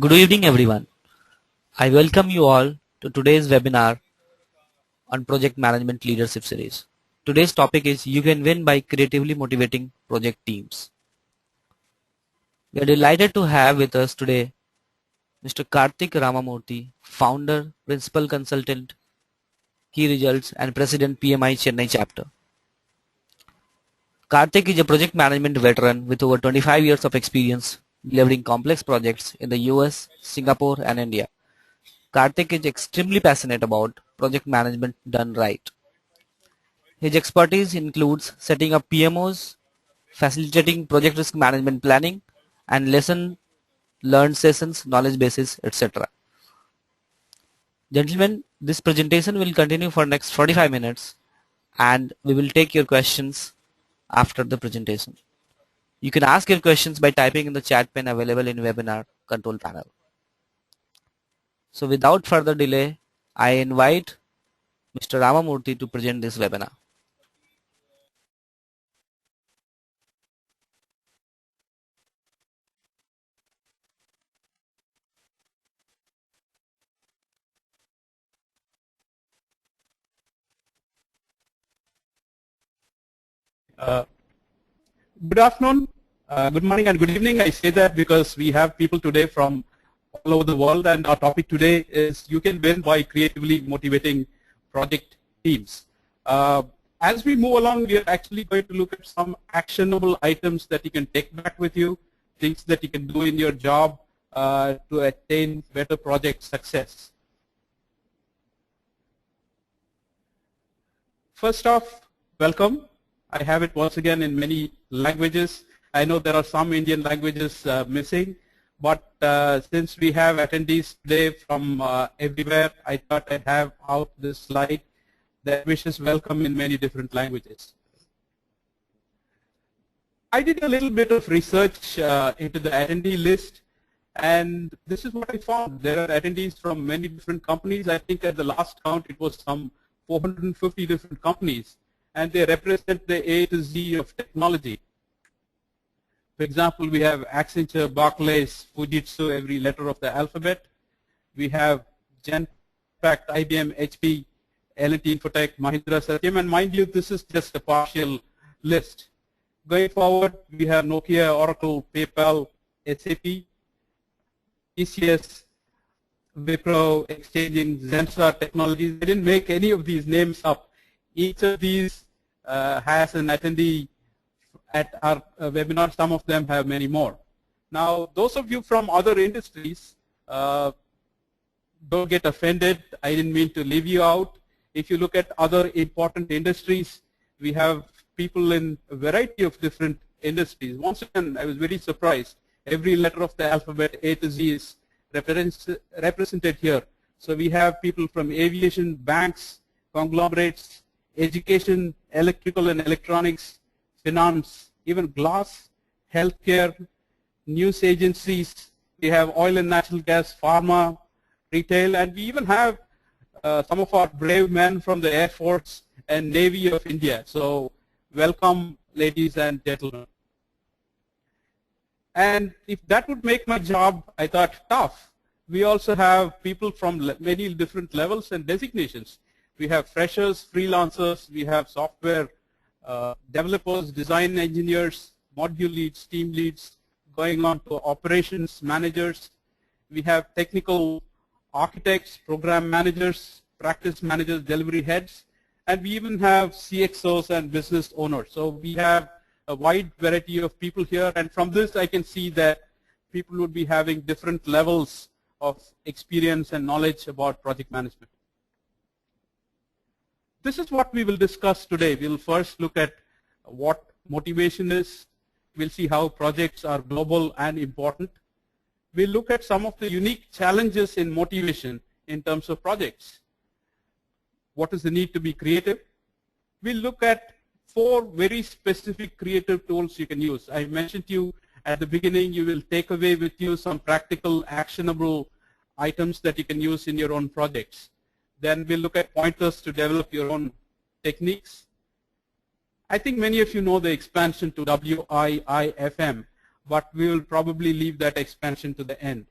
Good evening, everyone. I welcome you all to today's webinar on Project Management Leadership Series. Today's topic is You Can Win by Creatively Motivating Project Teams. We are delighted to have with us today Mr. Karthik Ramamurthy, Founder, Principal Consultant, Key Results and President PMI Chennai Chapter. Karthik is a project management veteran with over 25 years of experience delivering complex projects in the US, Singapore and India. Karthik is extremely passionate about project management done right. His expertise includes setting up PMOs, facilitating project risk management planning, and lesson learned sessions, knowledge bases, etc. Gentlemen, this presentation will continue for next 45 minutes and we will take your questions after the presentation. You can ask your questions by typing in the chat pane available in webinar control panel. So without further delay, I invite Mr. Ramamurthy to present this webinar. Good afternoon, good morning and good evening. I say that because we have people today from all over the world, and our topic today is you can win by creatively motivating project teams. As we move along, we are actually going to look at some actionable items that you can take back with you, things that you can do in your job to attain better project success. First off, welcome. I have it once again in many languages. I know there are some Indian languages missing, but since we have attendees today from everywhere, I thought I'd have out this slide that wishes welcome in many different languages. I did a little bit of research into the attendee list, and this is what I found. There are attendees from many different companies. I think at the last count it was some 450 different companies, and they represent the A to Z of technology. For example, we have Accenture, Barclays, Fujitsu, every letter of the alphabet. We have Genpact, IBM, HP, L&T Infotech, Mahindra, Satyam, and mind you, this is just a partial list. Going forward, we have Nokia, Oracle, PayPal, SAP, TCS, Wipro, Exchanging, Zensar Technologies. They didn't make any of these names up. Each of these has an attendee at our webinar. Some of them have many more. Now, those of you from other industries, don't get offended. I didn't mean to leave you out. If you look at other important industries, we have people in a variety of different industries. Once again, I was very surprised. Every letter of the alphabet, A to Z, is represented here. So we have people from aviation, banks, conglomerates, education, electrical and electronics, finance, even glass, healthcare, news agencies. We have oil and natural gas, pharma, retail, and we even have some of our brave men from the Air Force and Navy of India. So welcome, ladies and gentlemen. And if that would make my job, I thought, tough, we also have people from many different levels and designations. We have freshers, freelancers, we have software developers, design engineers, module leads, team leads, going on to operations managers. We have technical architects, program managers, practice managers, delivery heads, and we even have CXOs and business owners. So we have a wide variety of people here, and from this I can see that people would be having different levels of experience and knowledge about project management. This is what we will discuss today. We'll first look at what motivation is. We'll see how projects are global and important. We'll look at some of the unique challenges in motivation in terms of projects. What is the need to be creative? We'll look at 4 very specific creative tools you can use. I mentioned to you at the beginning, you will take away with you some practical, actionable items that you can use in your own projects. Then we'll look at pointers to develop your own techniques. I think many of you know the expansion to WIIFM, but we will probably leave that expansion to the end.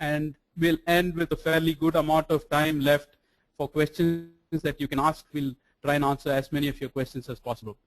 and we'll end with a fairly good amount of time left for questions that you can ask. We'll try and answer as many of your questions as possible.